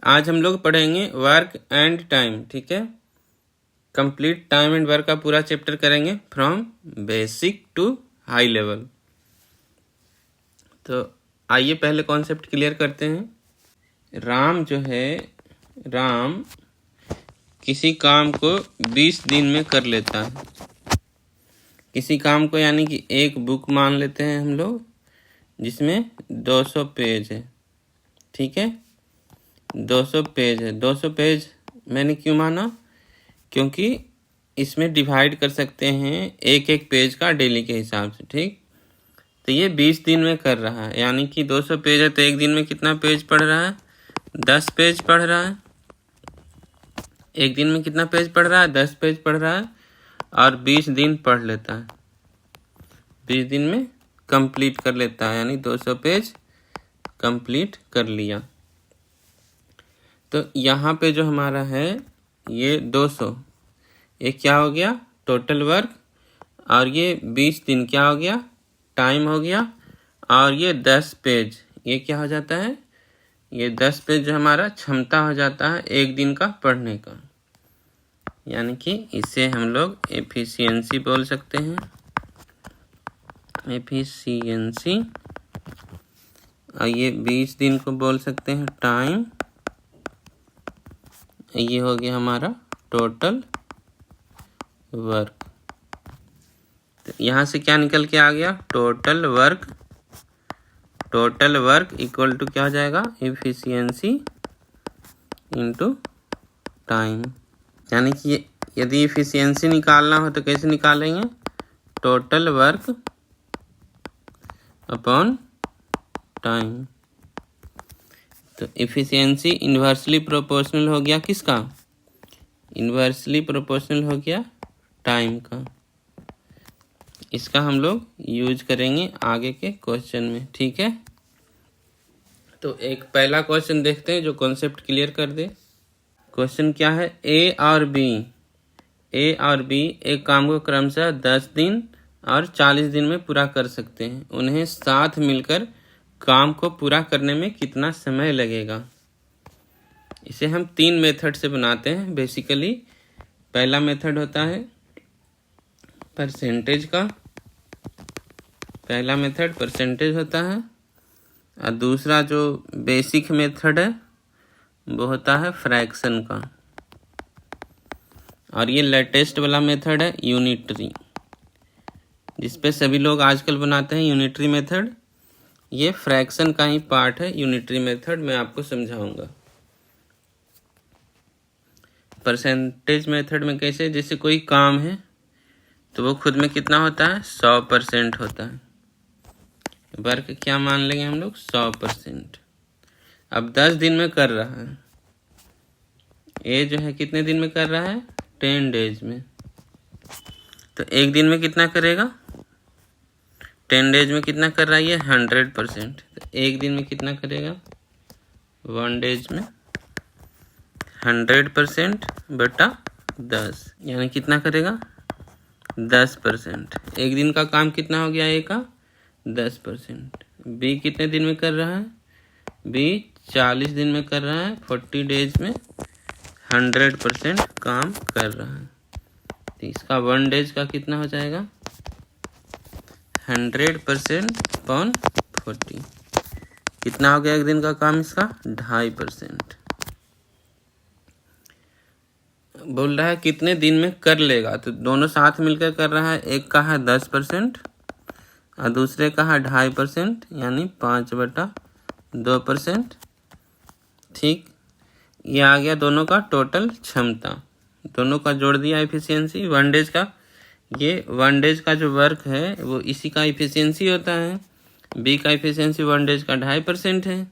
आज हम लोग पढ़ेंगे वर्क एंड टाइम। ठीक है, कंप्लीट टाइम एंड वर्क का पूरा चैप्टर करेंगे from basic to high level. तो आइए पहले कॉन्सेप्ट क्लियर करते हैं। राम किसी काम को 20 दिन में कर लेता है। किसी काम को यानी कि एक बुक मान लेते हैं हम लोग जिसमें 200 पेज है। ठीक है, 200 पेज है। 200 पेज मैंने क्यों माना? क्योंकि इसमें डिवाइड कर सकते हैं एक एक पेज का डेली के हिसाब से। ठीक, तो ये 20 दिन में कर रहा है, यानी कि 200 पेज है तो एक दिन में कितना पेज पढ़ रहा है? 10 पेज पढ़ रहा है। एक दिन में कितना पेज पढ़ रहा है? 10 पेज पढ़ रहा है और 20 दिन पढ़ लेता है। 20 दिन में कंप्लीट कर लेता है, यानी 200 पेज कंप्लीट कर लिया। तो यहाँ पे जो हमारा है ये 200, ये क्या हो गया? Total work. और ये 20 दिन क्या हो गया? टाइम हो गया। और ये 10 पेज ये क्या हो जाता है? ये 10 पेज जो हमारा क्षमता हो जाता है एक दिन का पढ़ने का, यानी कि इसे हम लोग एफिशिएंसी बोल सकते हैं। एफिशिएंसी। और ये 20 दिन को बोल सकते हैं टाइम। ये हो गया हमारा टोटल वर्क। तो यहाँ से क्या निकल के आ गया? Total work. Total work equal to क्या हो जाएगा? Efficiency into time. यानी कि यदि एफिशिएंसी निकालना हो तो कैसे निकालेंगे? Total work upon time. तो एफिशिएंसी इन्वर्सली प्रोपोर्शनल हो गया किसका? इन्वर्सली प्रोपोर्शनल हो गया टाइम का। इसका हम लोग यूज करेंगे आगे के क्वेश्चन में। ठीक है, तो एक पहला क्वेश्चन देखते हैं जो कॉन्सेप्ट क्लियर कर दे। क्वेश्चन क्या है? ए और बी एक काम को क्रमशः 10 दिन और 40 दिन में पूरा कर सकते हैं। उन्हें साथ मिलकर काम को पूरा करने में कितना समय लगेगा? इसे हम 3 मेथड से बनाते हैं बेसिकली। पहला मेथड होता है परसेंटेज का। पहला मेथड परसेंटेज होता है। और दूसरा जो बेसिक मेथड है वो होता है फ्रैक्शन का। और ये लेटेस्ट वाला मेथड है यूनिटरी, जिसपे सभी लोग आजकल बनाते हैं यूनिटरी मेथड। ये फ्रैक्शन का ही पार्ट है यूनिटरी मेथड, मैं आपको समझाऊंगा। परसेंटेज मेथड में कैसे? जैसे कोई काम है तो वो खुद में कितना होता है? 100% होता है। वर्क क्या मान लेंगे हम लोग? 100%। अब 10 दिन में कर रहा है। ये जो है कितने दिन में कर रहा है? 10 डेज में। तो एक दिन में कितना करेगा? 10 डेज में कितना कर रहा है? ये 100%। तो एक दिन में कितना करेगा? 1 डेज में 100% बटा 10, यानी कितना करेगा? 10%। एक दिन का काम कितना हो गया? ए का 10%। बी कितने दिन में कर रहा है? बी 40 दिन में कर रहा है। 40 डेज में 100% काम कर रहा है। तो इसका 1 डेज का कितना हो जाएगा? 100% अपॉन 40। कितना हो गया एक दिन का काम इसका? 2.5%। बोल रहा है कितने दिन में कर लेगा, तो दोनों साथ मिलकर कर रहा है। एक का है 10% और दूसरे का है 2.5%, यानी 5/2%। ठीक, ये आ गया दोनों का टोटल क्षमता। दोनों का जोड़ दिया एफिशिएंसी 1 डेज का। ये 1 डेज का जो वर्क है वो इसी का एफिशिएंसी होता है। बी का एफिशिएंसी 1 डेज का 2.5% है,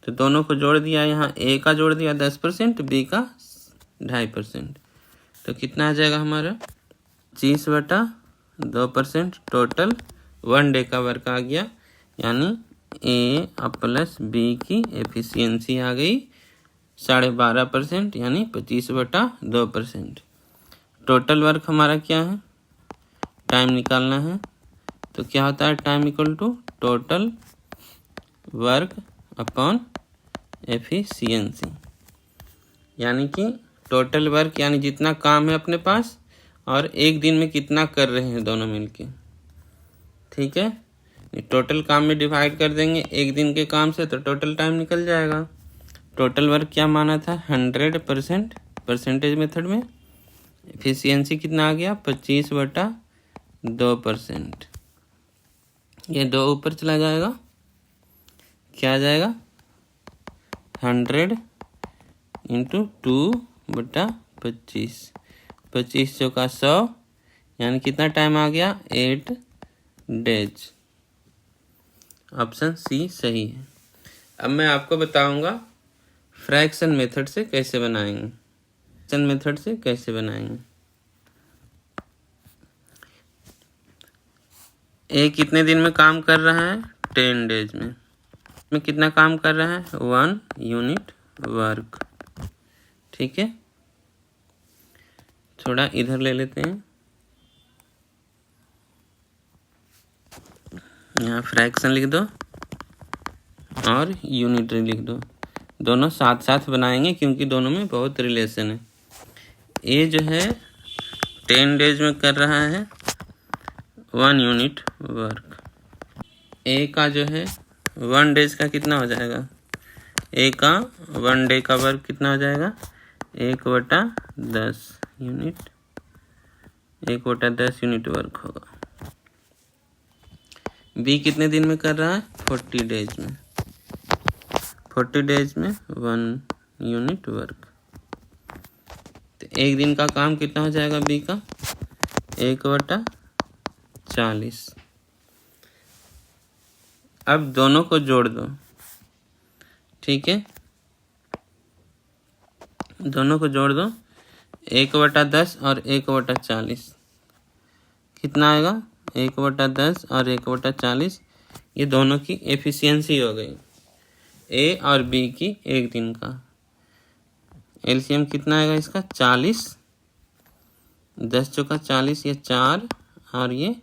तो दोनों को जोड़ दिया। यहाँ ए का जोड़ दिया 10%, बी का 2.5%। तो कितना आ जाएगा हमारा? 25/2% टोटल 1 डे का वर्क आ गया। यानी ए प्लस बी की एफिशिएंसी आ गई 12.5%, यानी 25/2%। टोटल वर्क हमारा क्या है? टाइम निकालना है। तो क्या होता है? Time equal to total work upon efficiency. यानी कि टोटल वर्क यानी जितना काम है अपने पास और एक दिन में कितना कर रहे हैं दोनों मिलके। ठीक है, टोटल काम में डिवाइड कर देंगे एक दिन के काम से तो टोटल टाइम निकल जाएगा। टोटल वर्क क्या माना था 100% परसेंटेज मेथड में। एफिशिएंसी कितना आ गया 25/2%। ये 2 ऊपर चला जाएगा, क्या आ जाएगा 100 × 2/25। 25 चौका 100 यानी कितना टाइम आ गया 8 डेज। ऑप्शन सी सही है। अब मैं आपको बताऊंगा फ्रैक्शन मेथड से कैसे बनाएंगे। फ्रैक्शन मेथड से कैसे बनाएंगे। ए कितने दिन में काम कर रहा है 10 डेज में कितना काम कर रहा है 1 यूनिट वर्क। ठीक है, थोड़ा इधर ले लेते हैं, यहाँ फ्रैक्शन लिख दो और यूनिट लिख दो। दोनों साथ साथ बनाएंगे क्योंकि दोनों में बहुत रिलेशन है। ए जो है 10 डेज में कर रहा है 1 यूनिट वर्क। ए का जो है 1 डेज का कितना हो जाएगा, ए का 1 डे का वर्क कितना हो जाएगा 1/10 यूनिट, 1/10 यूनिट वर्क होगा। बी कितने दिन में कर रहा है 40 डेज में, 40 डेज में 1 यूनिट वर्क। तो एक दिन का काम कितना हो जाएगा बी का 1/40। अब दोनों को जोड़ दो। ठीक है, दोनों को जोड़ दो 1/10 और 1/40 कितना आएगा 1/10 और 1/40। ये दोनों की एफिशिएंसी हो गई ए और बी की एक दिन का। एलसीएम कितना आएगा इसका 40, 10 चौका 40, ये 4 और ये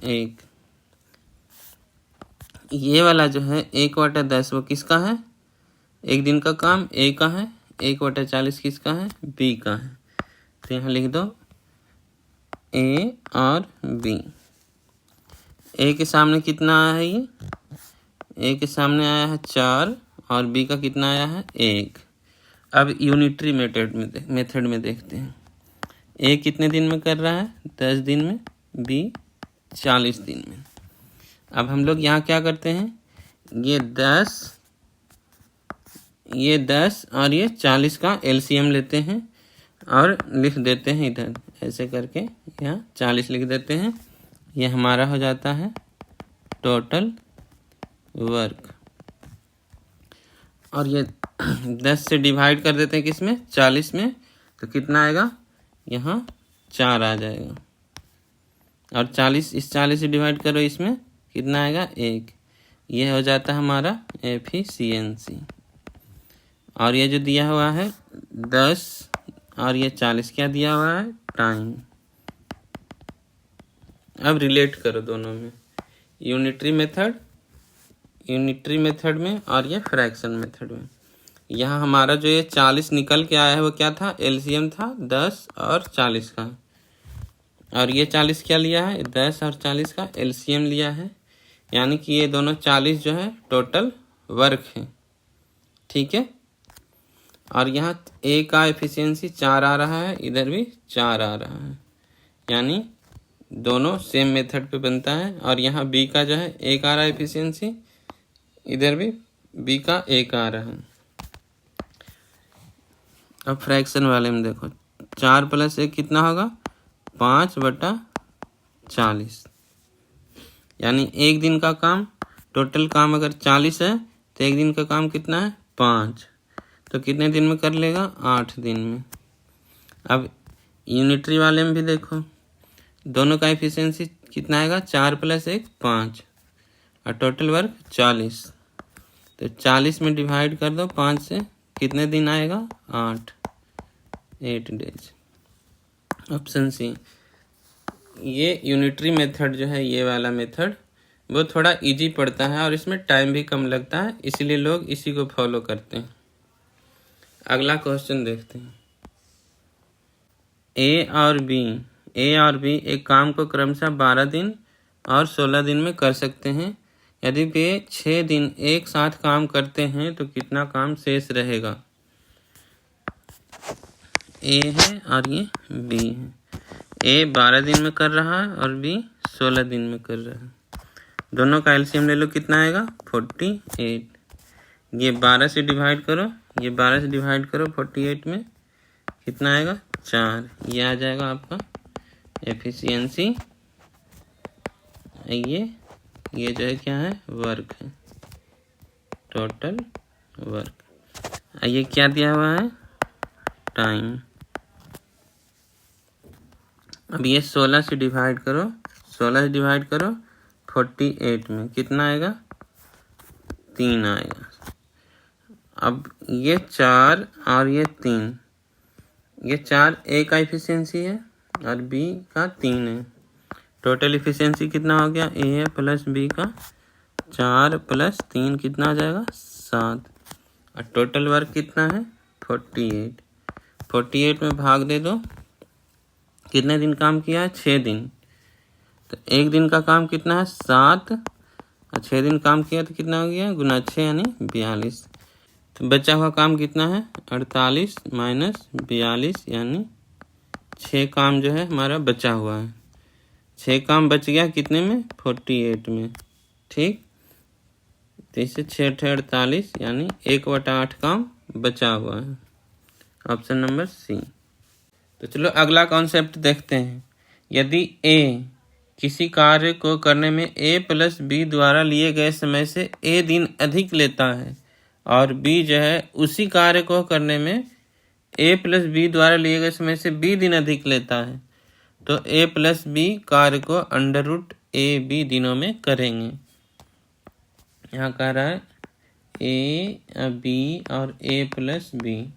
1। ये वाला जो है 1/10 वो किसका है, एक दिन का काम ए का है, 1/40 किसका है बी का है। तो यहाँ लिख दो ए और बी। ए के सामने कितना आया है, ये ए के सामने आया है 4 और बी का कितना आया है 1। अब यूनिटरी मेथड में देखते हैं। ए कितने दिन में कर रहा है 10 दिन में, बी 40 दिन में। अब हम लोग यहाँ क्या करते हैं, ये 10 और ये 40 का एलसीएम लेते हैं और लिख देते हैं इधर ऐसे करके, यहाँ 40 लिख देते हैं। ये हमारा हो जाता है टोटल वर्क। और ये 10 से डिवाइड कर देते हैं किसमें 40 में, तो कितना आएगा यहाँ 4 आ जाएगा। और 40 इस 40 से डिवाइड करो इसमें कितना आएगा 1। ये हो जाता है हमारा एफिशिएंसी। और ये जो दिया हुआ है 10 और ये 40 क्या दिया हुआ है टाइम। अब रिलेट करो दोनों में, यूनिटरी मेथड में और ये फ्रैक्शन मेथड में। यहाँ हमारा जो ये 40 निकल के आया है वो क्या था एलसीएम था 10 और 40 का। और ये 40 क्या लिया है 10 और 40 का एलसीएम लिया है, यानी कि ये दोनों 40 जो है टोटल वर्क है। ठीक है, और यहाँ ए का एफिशिएंसी 4 आ रहा है, इधर भी 4 आ रहा है, यानी दोनों सेम मेथड पे बनता है। और यहाँ बी का जो है 1 आ रहा है एफिशिएंसी, इधर भी बी का 1 आ रहा है। अब फ्रैक्शन वाले में देखो 4 + 1 कितना होगा 5/40, यानी एक दिन का काम, टोटल काम अगर 40 है तो एक दिन का काम कितना है 5, तो कितने दिन में कर लेगा 8 दिन में। अब यूनिटरी वाले में भी देखो दोनों का एफिशिएंसी कितना आएगा 4 + 1 5 और टोटल वर्क 40, तो 40 में डिवाइड कर दो 5 से, कितने दिन आएगा 8 डेज। Option C. ये यूनिटरी मेथड जो है ये वाला मेथड वो थोड़ा इजी पड़ता है और इसमें टाइम भी कम लगता है, इसीलिए लोग इसी को फॉलो करते हैं। अगला क्वेश्चन देखते हैं। ए और बी एक काम को क्रमशः 12 दिन और 16 दिन में कर सकते हैं। यदि वे 6 दिन एक साथ काम करते हैं तो कितना काम शेष रहेगा। ए है और ये बी है। ए 12 दिन में कर रहा है और बी 16 दिन में कर रहा है। दोनों का एलसीएम ले लो, कितना आएगा 48। ये 12 से डिवाइड करो, ये 12 से डिवाइड करो 48 में, कितना आएगा 4। ये आ जाएगा आपका एफिशिएंसी। ये जो है क्या है, वर्क है, टोटल वर्क। ये क्या दिया हुआ है, टाइम। अब ये 16 से डिवाइड करो, 16 से डिवाइड करो 48 में, कितना आएगा 3 आएगा। अब ये 4 और ये 3, ये 4 ए का एफिशिएंसी है और बी का 3 है। टोटल एफिशिएंसी कितना हो गया, ए प्लस बी का 4 प्लस 3 कितना आ जाएगा 7। और टोटल वर्क कितना है 48। 48 में भाग दे दो, कितने दिन काम किया है 6 दिन। तो एक दिन का काम कितना है 7 और 6 दिन काम किया तो कितना हो गया, गुना 6 यानी 42। तो बचा हुआ काम कितना है 48 माइनस 42 यानी 6 काम जो है हमारा बचा हुआ है। 6 काम बच गया कितने में 48 में, ठीक। तो इससे 6 48 यानी 1/8 काम बचा हुआ है। Option number C. तो चलो अगला कॉन्सेप्ट देखते हैं। यदि ए किसी कार्य को करने में ए प्लस बी द्वारा लिए गए समय से ए दिन अधिक लेता है और बी जो है उसी कार्य को करने में ए प्लस बी द्वारा लिए गए समय से बी दिन अधिक लेता है, तो ए प्लस बी कार्य को √AB दिनों में करेंगे। यहाँ कह रहा है ए बी और ए प्लस बी।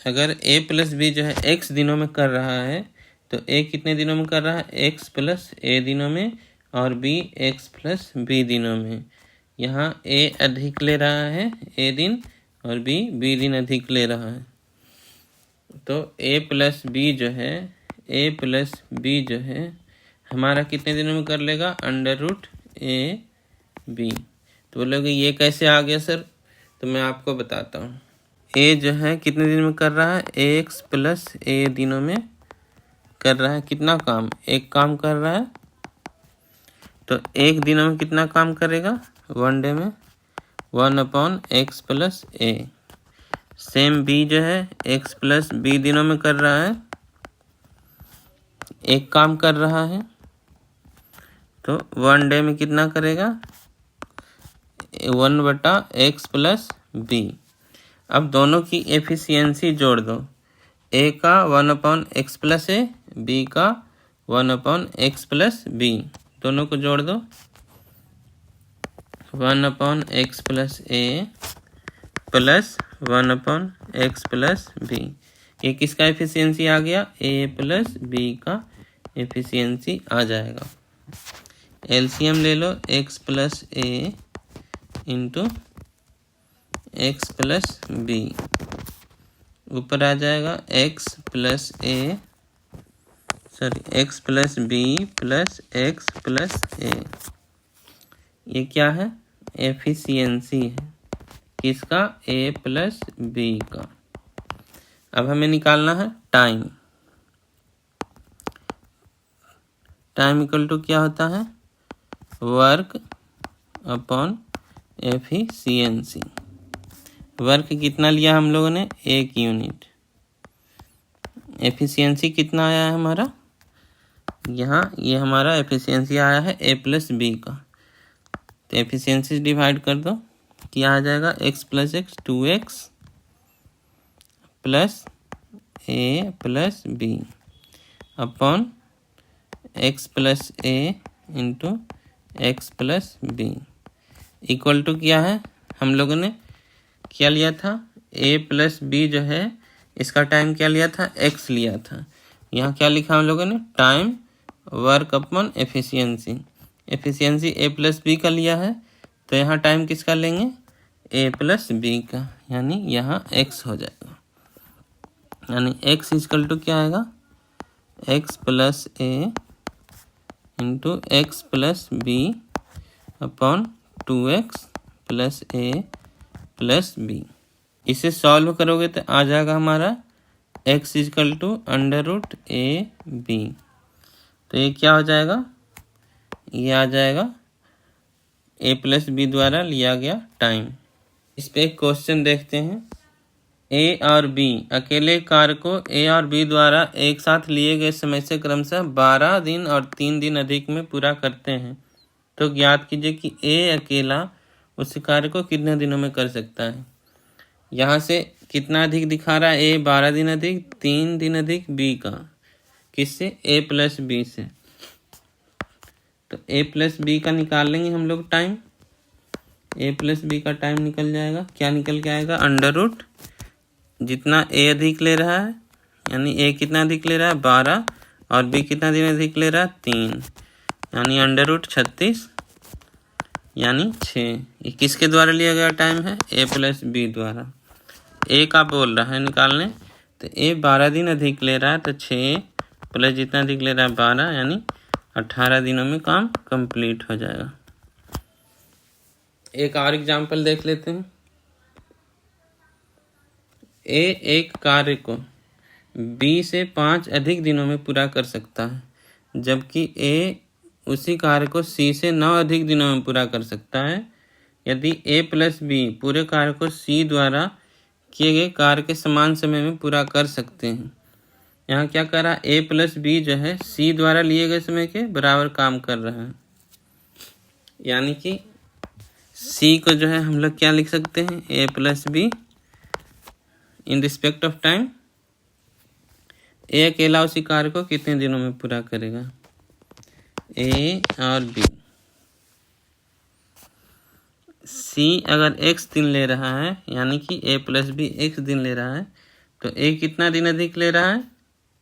अगर ए प्लस बी जो है x दिनों में कर रहा है तो ए कितने दिनों में कर रहा है, x प्लस ए दिनों में और बी x प्लस बी दिनों में। यहाँ ए अधिक ले रहा है ए दिन और बी दिन अधिक ले रहा है। तो ए प्लस बी जो है हमारा कितने दिनों में कर लेगा, √AB। तो बोलोगे ये कैसे आ गया सर, तो मैं आपको बताता हूँ। ए जो है कितने दिन में कर रहा है, x प्लस ए दिनों में कर रहा है। कितना काम, एक काम कर रहा है, तो एक दिनों में कितना काम करेगा, 1 डे में 1/x प्लस ए। सेम बी जो है x प्लस बी दिनों में कर रहा है, एक काम कर रहा है, तो 1 डे में कितना करेगा, 1/x प्लस बी। अब दोनों की एफिशिएंसी जोड़ दो, ए का 1/x प्लस ए, बी का 1/x प्लस बी, दोनों को जोड़ दो। 1/x plus A plus 1/x plus B, ये किसका एफिशिएंसी आ गया, ए प्लस बी का एफिशिएंसी आ जाएगा। एलसीएम ले लो, x plus A into x plus B, ऊपर आ जाएगा x plus B plus x plus A. ये क्या है, एफिशिएंसी है, किसका, ए प्लस बी का। अब हमें निकालना है टाइम। टाइम इक्वल टू क्या होता है, वर्क अपॉन एफिशिएंसी। वर्क कितना लिया हम लोगों ने, 1 यूनिट। एफिशिएंसी कितना आया है हमारा, यहाँ ये हमारा एफिशिएंसी आया है ए प्लस बी का। तो एफिशिएंसी डिवाइड कर दो, क्या आ जाएगा, x plus X 2x plus A plus B upon x plus A into X plus B equal to क्या है, हम लोगों ने क्या लिया था, a प्लस बी जो है इसका टाइम क्या लिया था, x लिया था। यहाँ क्या लिखा हम लोगों ने, time work upon efficiency. Efficiency A plus B का लिया है, तो यहाँ टाइम किसका लेंगे, ए प्लस बी का। यानी यहाँ x हो जाएगा, यानी x इजकल टू क्या आएगा, x plus a into X plus B upon 2x plus a plus B. इसे सॉल्व करोगे तो आ जाएगा हमारा x equal to under root A B. तो ये क्या हो जाएगा, ये आ जाएगा a प्लस बी द्वारा लिया गया टाइम। इस पे एक क्वेश्चन देखते हैं। a और b अकेले कार्य को a और b द्वारा एक साथ लिए गए समय से क्रमशः 12 दिन और 3 दिन अधिक में पूरा करते हैं। तो ज्ञात कीजिए कि a अकेला उस कार्य को कितने दिनों में कर सकता है। यहाँ से कितना अधिक दिखा रहा है, a 12 दिन अधिक, 3 दिन अधिक b का, किससे, a प्लस बी से। तो a प्लस बी का निकाल लेंगे हम लोग टाइम। a प्लस बी का टाइम निकल जाएगा, क्या निकल के आएगा, अंडर रूट जितना a अधिक ले रहा है, यानी a कितना अधिक ले रहा है 12 और b कितना दिन अधिक ले रहा है 3, यानी अंडर रूट 36 यानी 6। ये किसके द्वारा लिया गया टाइम है, a प्लस बी द्वारा। a का बोल रहा है निकालने, तो a 12 दिन अधिक ले रहा है, तो 6 प्लस जितना अधिक ले रहा है 12 यानी 18 दिनों में काम कंप्लीट हो जाएगा। एक और एग्जाम्पल देख लेते हैं। a एक कार्य को b से 5 अधिक दिनों में पूरा कर सकता है, जबकि a उसी कार्य को c से 9 अधिक दिनों में पूरा कर सकता है। यदि a प्लस बी पूरे कार्य को c द्वारा किए गए कार्य के समान समय में पूरा कर सकते हैं। यहाँ क्या कर रहा है, a प्लस बी जो है c द्वारा लिए गए समय के बराबर काम कर रहा है, यानी कि c को जो है हम लोग क्या लिख सकते हैं, a plus be in respect of time. a अकेला उसी कार्य को कितने दिनों में पूरा करेगा, a और b। c अगर x दिन ले रहा है, यानी कि a प्लस बी x दिन ले रहा है, तो a कितना दिन अधिक ले रहा है,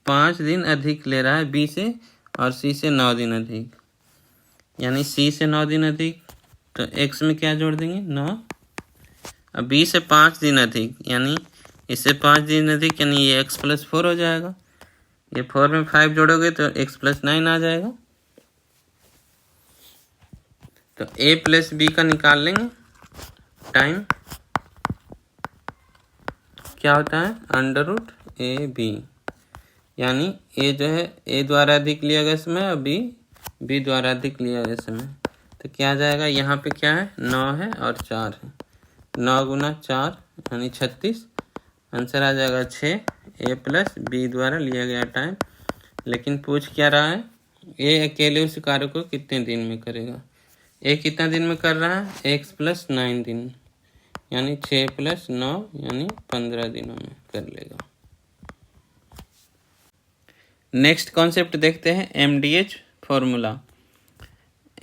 5 दिन अधिक ले रहा है b से, और c से 9 दिन अधिक, यानी c से 9 दिन अधिक, तो x में क्या जोड़ देंगे 9, अब b से 5 दिन अधिक, यानी इससे 5 दिन अधिक, यानी ये x प्लस 4 हो जाएगा। ये 4 में 5 जोड़ोगे तो x प्लस 9 आ जाएगा। तो a प्लस बी का निकाल लेंगे टाइम, क्या होता है, अंडर रूट ए बी, यानी a जो है a द्वारा अधिक लिया गया समय और b द्वारा अधिक लिया गया समय। तो क्या आ जाएगा, यहाँ पे क्या है, 9 है और 4 है, 9 गुना 4 यानी 36, आंसर आ जाएगा 6। a प्लस बी द्वारा लिया गया टाइम। लेकिन पूछ क्या रहा है, a अकेले उस कार्य को कितने दिन में करेगा। a कितना दिन में कर रहा है, x प्लस 9 दिन, यानी 6 प्लस 9 यानी 15 दिनों में कर लेगा। नेक्स्ट कॉन्सेप्ट देखते हैं, MDH फॉर्मूला।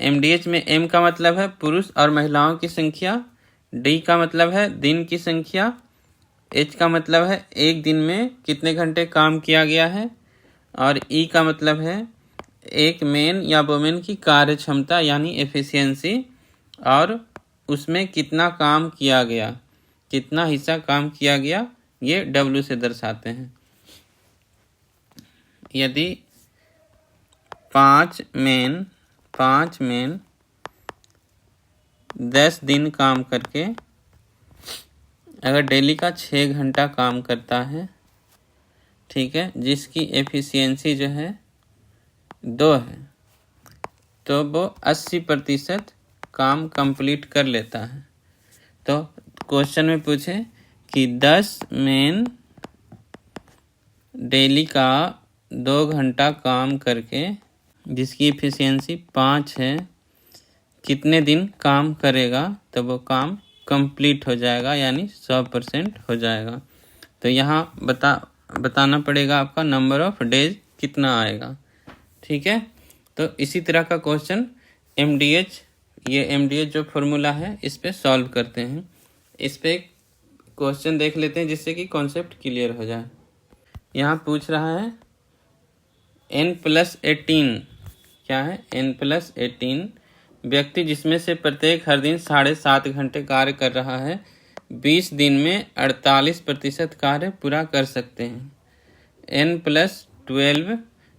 MDH में m का मतलब है पुरुष और महिलाओं की संख्या, d का मतलब है दिन की संख्या, h का मतलब है एक दिन में कितने घंटे काम किया गया है, और e का मतलब है एक मैन या वुमेन की कार्य क्षमता यानी एफिशिएंसी, और उसमें कितना काम किया गया, कितना हिस्सा काम किया गया, ये w से दर्शाते हैं। यदि 5 मैन 10 दिन काम करके अगर डेली का 6 घंटा काम करता है, ठीक है, जिसकी एफिशिएंसी जो है 2 है, तो वो 80% काम कंप्लीट कर लेता है। तो क्वेश्चन में पूछे कि 10 मैन डेली का 2 घंटा काम करके जिसकी एफिशिएंसी 5 है, कितने दिन काम करेगा, तो वो काम कंप्लीट हो जाएगा, यानी 100% हो जाएगा। तो यहाँ बताना पड़ेगा आपका नंबर ऑफ डेज कितना आएगा, ठीक है। तो इसी तरह का क्वेश्चन MDH, ये MDH जो फॉर्मूला है इस पे सॉल्व करते हैं। इस पे क्वेश्चन देख लेते हैं जिससे कि कॉन्सेप्ट क्लियर हो जाए। यहाँ पूछ रहा है n+18, क्या है, n+18 व्यक्ति जिसमें से प्रत्येक हर दिन 7.5 घंटे कार्य कर रहा है, 20 दिन में 48% कार्य पूरा कर सकते हैं। n+12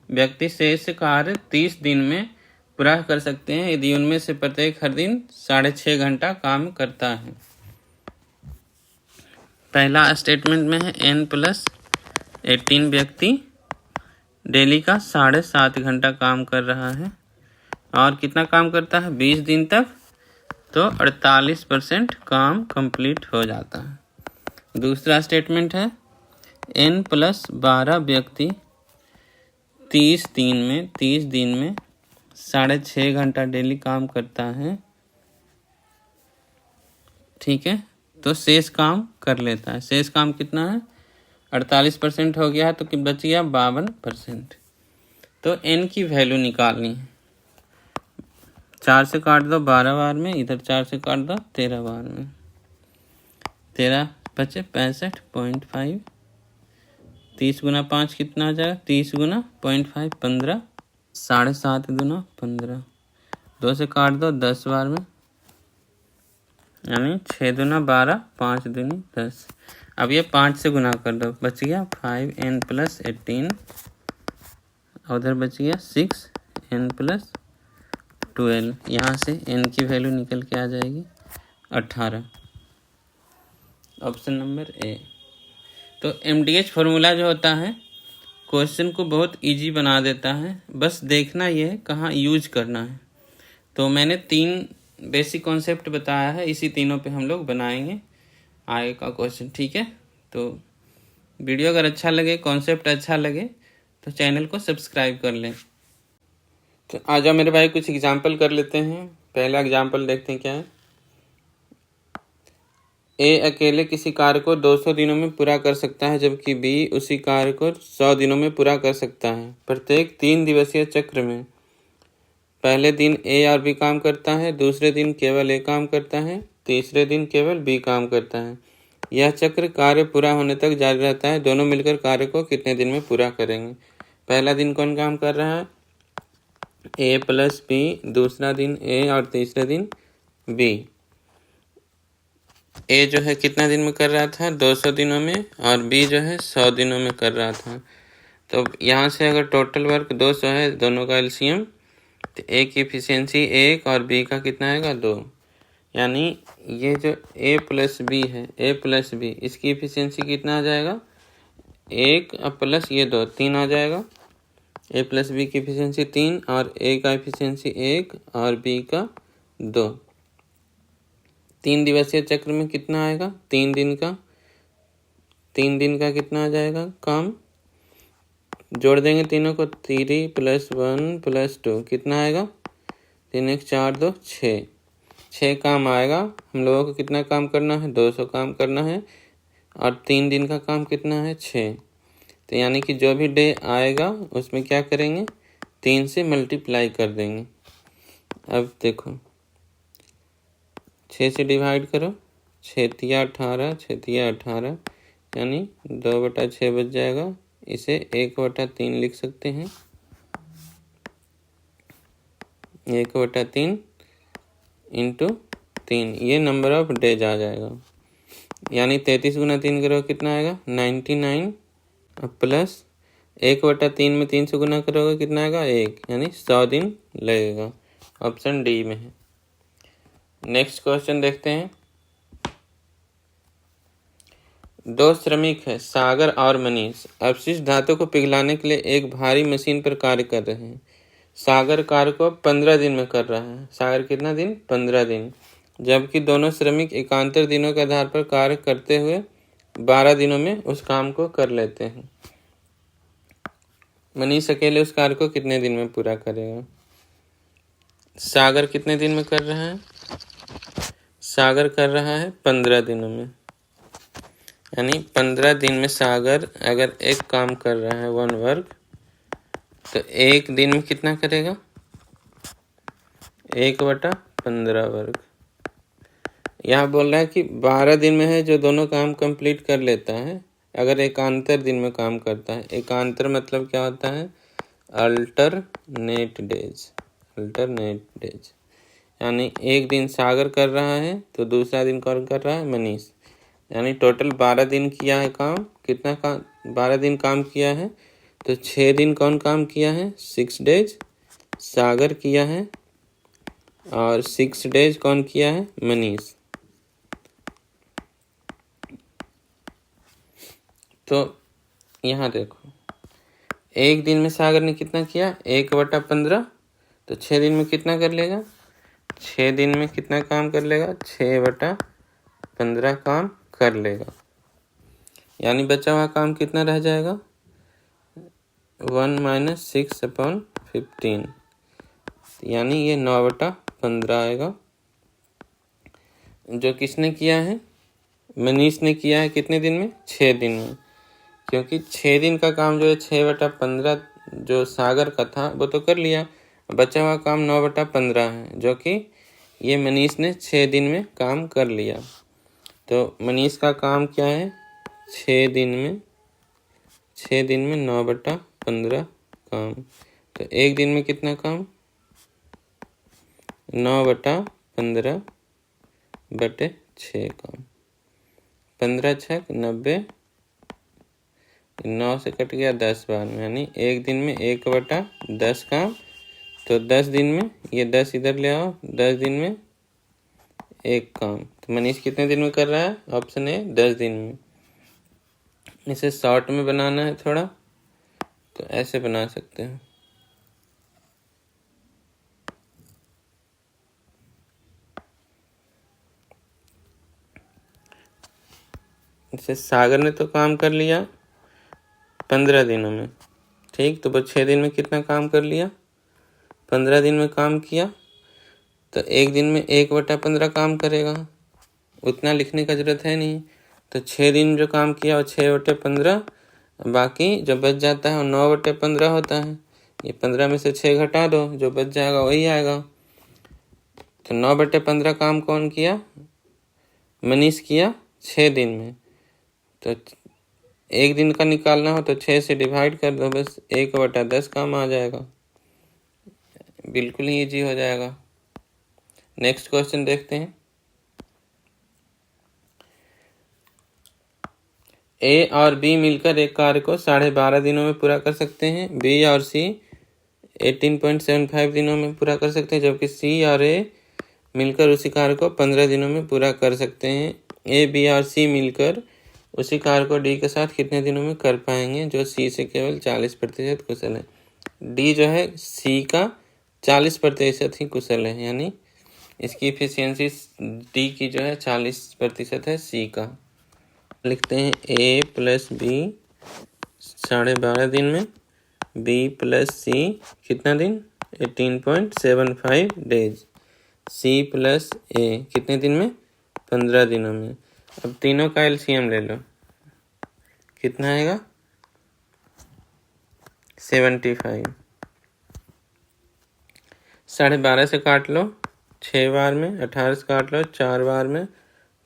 व्यक्ति शेष कार्य 30 दिन में पूरा कर सकते हैं यदि उनमें से प्रत्येक हर दिन 6.5 घंटा काम करता है। पहला स्टेटमेंट में है n+18 व्यक्ति डेली का 7.5 घंटा काम कर रहा है और कितना काम करता है 20 दिन तक, तो 48% काम कंप्लीट हो जाता है। दूसरा स्टेटमेंट है n+12 व्यक्ति 30 दिन में 6.5 घंटा डेली काम करता है, ठीक है, तो शेष काम कर लेता है। शेष काम कितना है 48% हो गया है, तो बच गया 52%। तो n की वैल्यू निकालनी है। 4 से काट दो 12 बार में, इधर 4 से काट दो 13 बार में, 13 बचे 65.5। 30 गुना 5 कितना आ जाएगा 30 गुना 0.5 15, 7.5 दूना 15, 2 से काट दो 10 बार में, यानी 6 दूना 12, 5 दूनी 10। अब ये 5 से गुना कर दो, बच गया 5n+18, उधर बच गया 6n+12। यहाँ से n की वैल्यू निकल के आ जाएगी 18। Option number A. तो MDH फार्मूला जो होता है क्वेश्चन को बहुत इजी बना देता है, बस देखना ये है कहाँ यूज करना है। तो मैंने 3 बेसिक कॉन्सेप्ट बताया है, इसी तीनों पे हम लोग बनाएंगे आगे का क्वेश्चन, ठीक है। तो वीडियो अगर अच्छा लगे, कॉन्सेप्ट अच्छा लगे तो चैनल को सब्सक्राइब कर लें। तो आ जाओ मेरे भाई कुछ एग्जाम्पल कर लेते हैं। पहला एग्जाम्पल देखते हैं क्या है। ए अकेले किसी कार्य को 200 दिनों में पूरा कर सकता है, जबकि बी उसी कार्य को 100 दिनों में पूरा कर सकता है। प्रत्येक 3 दिवसीय चक्र में पहले दिन ए और बी काम करता है, दूसरे दिन केवल ए काम करता है, तीसरे दिन केवल बी काम करता है। यह चक्र कार्य पूरा होने तक जारी रहता है। दोनों मिलकर कार्य को कितने दिन में पूरा करेंगे। पहला दिन कौन काम कर रहा है a+b, दूसरा दिन ए और तीसरा दिन बी। ए जो है कितना दिन में कर रहा था 200 दिनों में, और बी जो है 100 दिनों में कर रहा था। तो यहाँ से अगर टोटल वर्क 200 है, दोनों का एलसीएम, तो ए की एफिशिएंसी 1 और बी का कितना आएगा 2। यानी ये जो a+b है, a+b, इसकी एफिशिएंसी कितना आ जाएगा 1 प्लस ये 2, 3 आ जाएगा। a+b की एफिशिएंसी 3 और a का एफिशिएंसी 1 और b का 2। 3 दिवसीय चक्र में कितना आएगा 3 दिन का, 3 दिन का कितना आ जाएगा काम, जोड़ देंगे तीनों को, 3 + 1 + 2 कितना आएगा 3 1 4 2 6। 6 काम आएगा। हम लोगों को कितना काम करना है 200 काम करना है, और 3 दिन का काम कितना है 6। तो यानी कि जो भी डे आएगा उसमें क्या करेंगे 3 से मल्टीप्लाई कर देंगे। अब देखो 6 से डिवाइड करो, 6 तिया 18, 6 तिया 18, यानी 2/6 बच जाएगा। इसे 1/3 लिख सकते हैं, 1/3 इंटू 3, ये नंबर ऑफ डेज आ जाएगा। यानी 33 गुना 3 करो कितना आएगा 99, प्लस 1/3 में 3 से गुना करोगे कितना आएगा 1, यानी 100 दिन लगेगा। ऑप्शन डी में है। नेक्स्ट क्वेश्चन देखते हैं। 2 श्रमिक है सागर और मनीष अपशिष्ट धातु को पिघलाने के लिए एक भारी मशीन पर कार्य कर रहे हैं। सागर कार्य को 15 दिन में कर रहा है। सागर कितना दिन 15 दिन, जबकि दोनों श्रमिक एकांतर दिनों के आधार पर कार्य करते हुए 12 दिनों में उस काम को कर लेते हैं। मनीष अकेले उस कार्य को कितने दिन में पूरा करेगा। सागर कितने दिन में कर रहा है, सागर कर रहा है 15 दिनों में, यानी 15 दिन में सागर अगर एक काम कर रहा है 1 वर्क, तो 1 दिन में कितना करेगा 1/15 वर्क। यहाँ बोल रहा है कि 12 दिन में है जो दोनों काम कंप्लीट कर लेता है अगर एकांतर दिन में काम करता है। एकांतर मतलब क्या होता है अल्टरनेट डेज, अल्टरनेट डेज। यानी एक दिन सागर कर रहा है तो दूसरा दिन कौन कर रहा है मनीष। यानी टोटल 12 दिन किया है काम। कितना काम? 12 दिन काम किया है। तो 6 दिन कौन काम किया है? 6 डेज सागर किया है, और 6 डेज कौन किया है? मनीष। तो यहाँ देखो, एक दिन में सागर ने कितना किया? 1/15। तो 6 दिन में कितना कर लेगा? 6 दिन में कितना काम कर लेगा? 6/15 काम कर लेगा। यानी बचा हुआ काम कितना रह जाएगा? 1 - 6/15, यानी ये 9/15 आएगा। जो किसने किया है? मनीष ने किया है। कितने दिन में? 6 दिन में। क्योंकि 6 दिन का काम जो है 6/15 जो सागर का था वो तो कर लिया, बचा हुआ काम 9/15 है, जो कि ये मनीष ने 6 दिन में काम कर लिया। तो मनीष का काम क्या है? 6 दिन में 9/15 काम। तो एक दिन में कितना काम? 9/15/6 काम। 15 × 6 = 90, 9 से कट गया 10 बार में, यानी एक दिन में 1/10 काम। तो 10 दिन में ये 10 इधर ले आओ, 10 दिन में 1 काम। तो मनीष कितने दिन में कर रहा है? ऑप्शन ए 10 दिन में। इसे शॉर्ट में बनाना है थोड़ा, तो ऐसे बना सकते हैं। इसे सागर ने तो काम कर लिया 15 दिनों में, ठीक। तो वो 6 दिन में कितना काम कर लिया? 15 दिन में काम किया। तो एक दिन में 1/15 काम करेगा, उतना लिखने का जरूरत है नहीं। तो 6 दिन जो काम किया वो 6/15, बाकी जो बच जाता है वो 9/15 होता है। ये 15 में से 6 घटा दो, जो बच जाएगा वही आएगा। तो 9/15 काम कौन किया? मनीष किया 6 दिन में। तो एक दिन का निकालना हो तो 6 से डिवाइड कर दो, बस 1/10 काम आ जाएगा। बिल्कुल ही इजी हो जाएगा। नेक्स्ट क्वेश्चन देखते हैं। ए और बी मिलकर एक कार्य को 12.5 दिनों में पूरा कर सकते हैं। बी और सी 18.75 दिनों में पूरा कर सकते हैं, जबकि सी और ए मिलकर उसी कार्य को 15 दिनों में पूरा कर सकते हैं। ए, बी और सी मिलकर उसी कार्य को डी के साथ कितने दिनों में कर पाएंगे, जो सी से केवल 40% कुशल है। डी जो है सी का 40% ही कुशल है, यानी इसकी इफिशियंसी डी की जो है 40% है सी का। लिखते हैं ए प्लस बी 12.5 दिन में, बी प्लस सी कितना दिन? 18.75 डेज। सी प्लस ए कितने दिन में? 15 दिनों में। अब तीनों का एलसीएम ले लो, कितना आएगा? 75। 12.5 से काट लो 6 बार में, 18 से काट लो 4 बार में,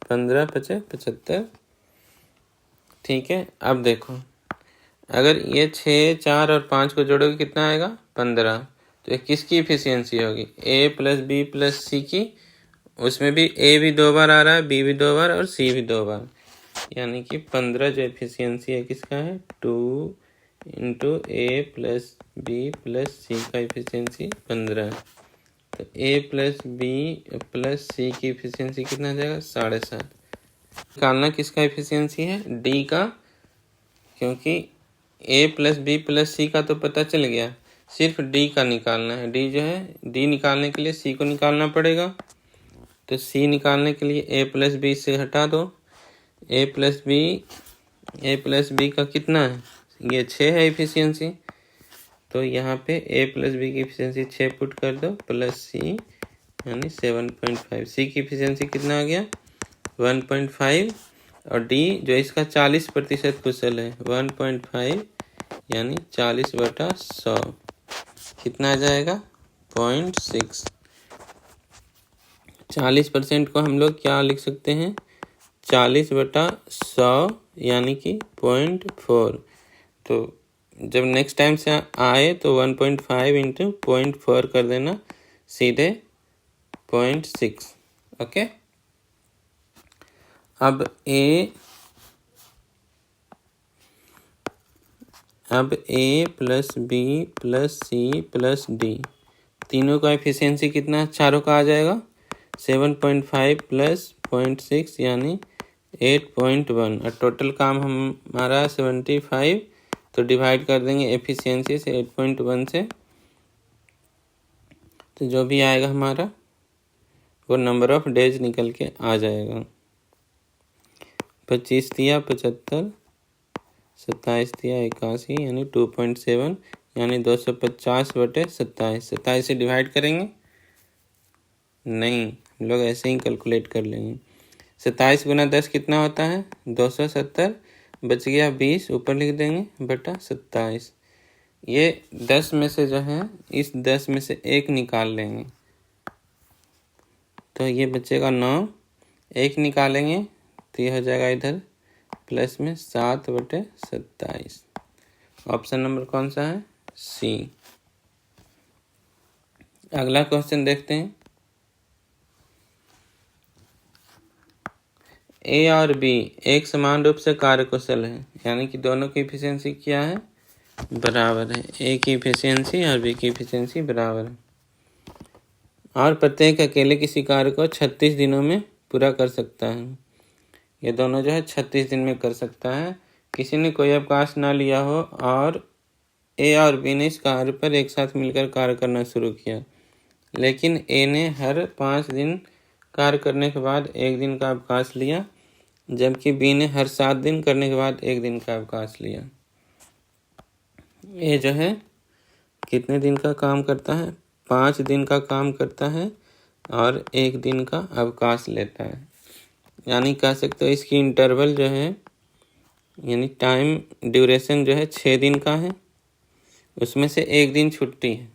15 × 5 = 75। ठीक है। अब देखो, अगर ये 6, 4 और 5 को जोड़ोगे कितना आएगा? 15। तो ये किसकी इफिशियंसी होगी? ए प्लस बी प्लस सी की। उसमें भी ए भी 2 बार आ रहा है, बी भी 2 बार और सी भी 2 बार, यानी कि 15 जो इफिशियंसी है किसका है? 2 × ए प्लस बी प्लस सी का इफिशियंसी 15 है। तो ए प्लस बी प्लस सी की इफिशियंसी कितना आ जाएगा? 7.5। निकालना किसका इफिशियंसी है? डी का, क्योंकि ए प्लस बी प्लस सी का तो पता चल गया, सिर्फ डी का निकालना है। डी जो है, डी निकालने के लिए सी को निकालना पड़ेगा। तो सी निकालने के लिए ए प्लस बी से हटा दो। ए प्लस बी का कितना है? ये 6 है इफिशियंसी। तो यहाँ पे ए प्लस बी की इफिशियंसी 6 पुट कर दो, प्लस सी यानी 7.5। सी की इफिशियंसी कितना आ गया? 1.5। और डी जो इसका 40% कुशल है, 1.5 यानी 40/100 कितना आ जाएगा? 0.6। 40% को हम लोग क्या लिख सकते हैं? 40/100 यानी कि 0.4। तो जब नेक्स्ट टाइम से आए तो 1.5 × 0.4 कर देना, सीधे 0.6। ओके। अब A plus B plus C plus D तीनों का एफिशिएंसी कितना चारों का आ जाएगा 7.5 प्लस 0.6 यानी 8.1 और टोटल काम हमारा 75 तो डिवाइड कर देंगे एफिशिएंसी से 8.1 से तो जो भी आएगा हमारा वो नंबर ऑफ डेज निकल के आ जाएगा 25 दिया 75 27 दिया 81 यानी 2.7 यानी 250/27 27 से डिवाइड करेंगे नहीं हम लोग ऐसे ही कैलकुलेट कर लेंगे 27 गुना 10 कितना होता है 270 बच गया 20 ऊपर लिख देंगे बटा 27 ये 10 में से जो है इस 10 में से एक निकाल लेंगे तो ये बचेगा 9 एक निकालेंगे तो ये हो जाएगा इधर प्लस में 7/27 ऑप्शन नंबर कौन सा है सी। अगला क्वेश्चन देखते हैं ए और बी एक समान रूप से कार्यकुशल है यानी कि दोनों की एफिशिएंसी क्या है बराबर है ए की एफिशिएंसी और बी की एफिशिएंसी बराबर है और प्रत्येक अकेले किसी कार्य को 36 दिनों में पूरा कर सकता है ये दोनों जो है 36 दिन में कर सकता है किसी ने कोई अवकाश ना लिया हो और ए और बी ने इस कार्य पर एक साथ मिलकर कार्य करना शुरू किया लेकिन ए ने हर 5 दिन कार्य करने के बाद एक दिन का अवकाश लिया जबकि बी ने हर 7 दिन करने के बाद एक दिन का अवकाश लिया ए जो है कितने दिन का काम करता है 5 दिन का काम करता है और एक दिन का अवकाश लेता है यानी कह सकते हो इसकी इंटरवल जो है यानी टाइम ड्यूरेशन जो है 6 दिन का है उसमें से एक दिन छुट्टी है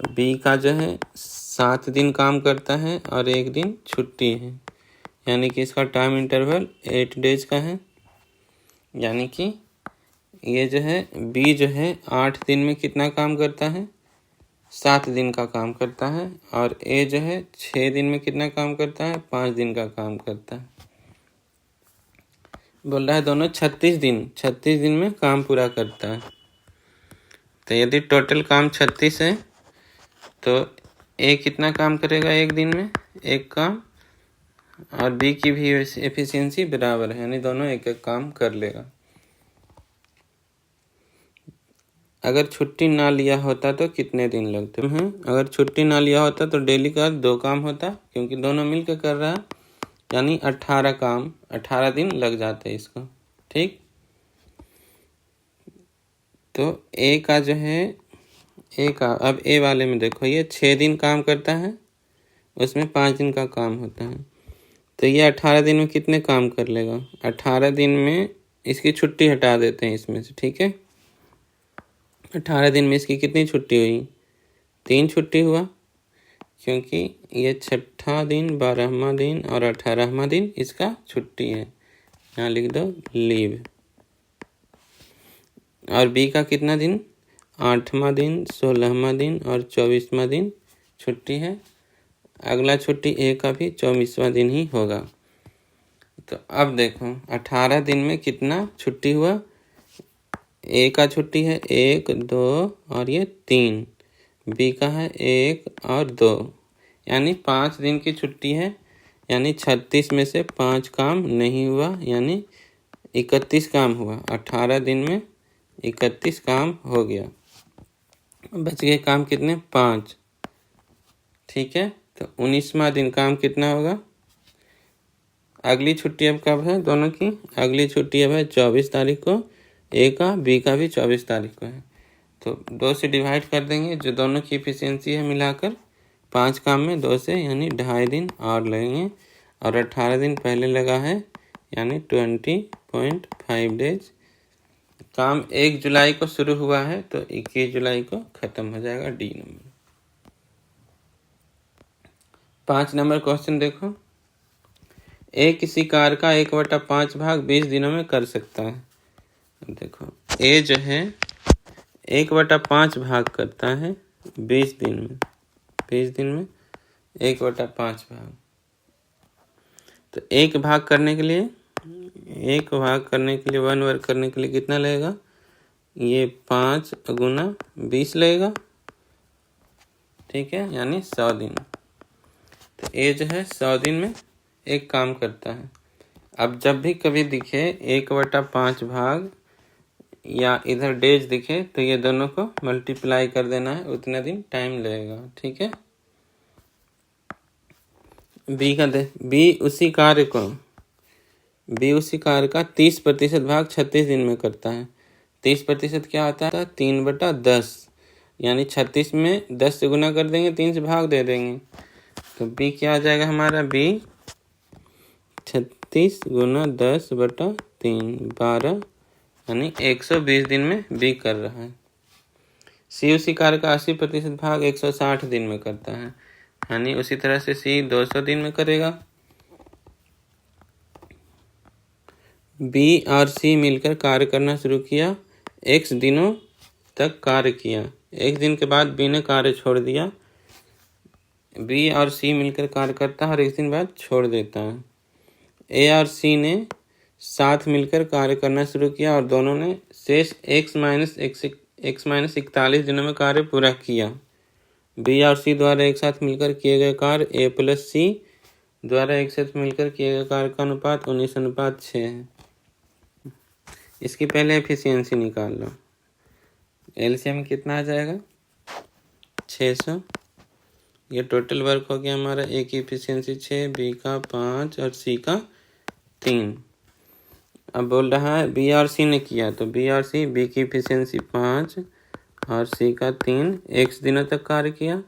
बी का जो है 7 दिन काम करता है और एक दिन छुट्टी है यानी कि इसका टाइम इंटरवल 8 डेज का है यानी कि ये जो है बी जो है 8 दिन में कितना काम करता है 7 दिन का काम करता है और ए जो है 6 दिन में कितना काम करता है 5 दिन का काम करता है बोल रहा है दोनों 36 दिन में काम पूरा करता है तो यदि टोटल काम 36 है तो ए कितना काम करेगा एक दिन में एक काम और बी की भी एफिशिएंसी बराबर है यानी दोनों एक एक काम कर लेगा अगर छुट्टी ना लिया होता तो कितने दिन लगते हैं अगर छुट्टी ना लिया होता तो डेली का 2 काम होता क्योंकि दोनों मिलकर कर रहा है यानी 18 दिन लग जाते इसको ठीक तो ए का जो है ए का अब ए वाले में देखो ये 6 दिन काम करता है उसमें 5 दिन का काम होता है तो ये 18 दिन में कितने काम कर लेगा 18 दिन में इसकी छुट्टी हटा देते हैं इसमें से ठीक है 18 दिन में इसकी कितनी छुट्टी हुई 3 छुट्टी हुआ क्योंकि ये 6ठा दिन 12वां दिन और 18वां दिन इसका छुट्टी है यहाँ लिख दो लीव और बी का कितना दिन 8वां दिन 16वां दिन और 24वां दिन छुट्टी है अगला छुट्टी ए का भी 24वां दिन ही होगा तो अब देखो 18 दिन में कितना छुट्टी हुआ ए का छुट्टी है 1 2 और ये 3 बी का है 1 और 2 यानी 5 दिन की छुट्टी है यानी 36 में से 5 काम नहीं हुआ यानी 31 काम हुआ 18 दिन में 31 काम हो गया बच गए काम कितने 5 ठीक है तो 19वां दिन काम कितना होगा अगली छुट्टी अब कब है दोनों की अगली छुट्टी अब है 24 तारीख को ए का बी का भी 24 तारीख को है तो 2 से डिवाइड कर देंगे जो दोनों की एफिशिएंसी है मिलाकर 5 काम में 2 से यानी 2.5 दिन और लगेंगे और 18 दिन पहले लगा है यानी 20.5 डेज काम 1 जुलाई को शुरू हुआ है तो 21 जुलाई को खत्म हो जाएगा डी नंबर 5 नंबर क्वेश्चन देखो ए किसी कार का 1/5 भाग 20 दिनों में कर सकता है देखो ए जो है 1/5 भाग करता है 20 दिन में 1/5 भाग तो एक भाग करने के लिए 1 वर्ग करने के लिए कितना लगेगा? ये 5 गुना 20 लगेगा, ठीक है, यानी 100 दिन। तो ये जो है 100 दिन में एक काम करता है। अब जब भी कभी दिखे 1/5 भाग या इधर डेज दिखे तो ये दोनों को मल्टीप्लाई कर देना है, उतना दिन टाइम लगेगा, ठीक है। बी उसी कार्य का 30% भाग 36 दिन में करता है। 30% क्या होता है? 3/10, यानी 36 में 10 से गुना कर देंगे, 3 से भाग दे देंगे, तो बी क्या आ जाएगा हमारा? बी 36 गुना 10/3 12, यानी 120 दिन में बी कर रहा है। सी उसी कार्य का 80% भाग 160 दिन में करता है, यानी उसी तरह से सी 200 दिन में करेगा। बी और सी मिलकर कार्य करना शुरू किया, x दिनों तक कार्य किया। एक दिन के बाद बी ने कार्य छोड़ दिया। बी और सी मिलकर कार्य करता है और एक दिन बाद छोड़ देता है। ए और सी ने साथ मिलकर कार्य करना शुरू किया और दोनों ने शेष x - 41 दिनों में कार्य पूरा किया। बी और सी द्वारा एक साथ मिलकर किए गए कार्य ए प्लस सी द्वारा एक साथ मिलकर किए गए कार्य का अनुपात 19:6 है। इसकी पहले एफिशिएंसी निकाल लो। एलसीएम कितना आ जाएगा? 600। ये टोटल वर्क हो गया हमारा। ए की एफिशिएंसी 6, बी का 5 और सी का 3। अब बोल रहा है बी और सी ने किया, तो बी और सी, बी की एफिशिएंसी 5 और सी का 3, x दिनों तक कार्य किया।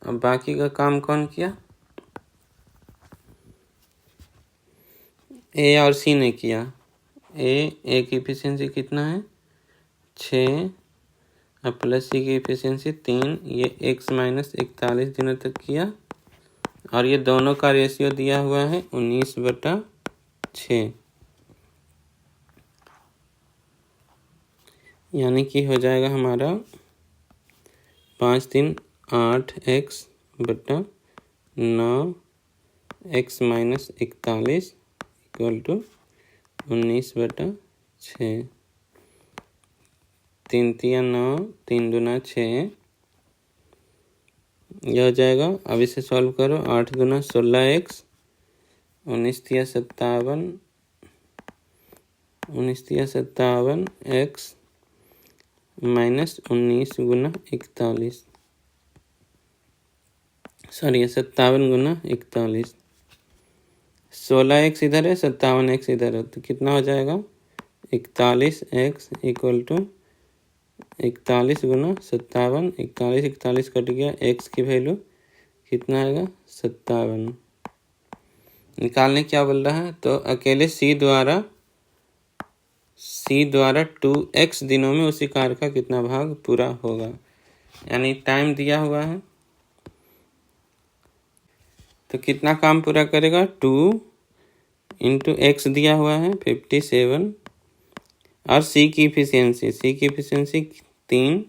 अब बाकी का काम कौन किया? ए और सी ने किया। ए की एफिशिएंसी कितना है? 6 और प्लस सी की एफिशिएंसी 3, ये x - 41 दिनों तक किया और ये दोनों का रेशियो दिया हुआ है 19/6, यानी कि हो जाएगा हमारा 5 3 8x/9 x - 41 = 19/6। 3 3 9, 3 दूना 6, यह हो जाएगा। अब इसे सॉल्व करो। 8 दूना 16x, 19 तिया 57, 19 तिया 57 x माइनस 19 गुना 41, सॉरी 57 गुना 41। 16x इधर है, 57x इधर है, तो कितना हो जाएगा? 41x = 41 गुना 57। 41 कट गया, x की वैल्यू कितना आएगा? 57। निकालने क्या बोल रहा है? तो अकेले सी द्वारा 2x दिनों में उसी कार्य का कितना भाग पूरा होगा, यानी टाइम दिया हुआ है, तो कितना काम पूरा करेगा? 2 × x दिया हुआ है 57 और सी की एफिशिएंसी 3।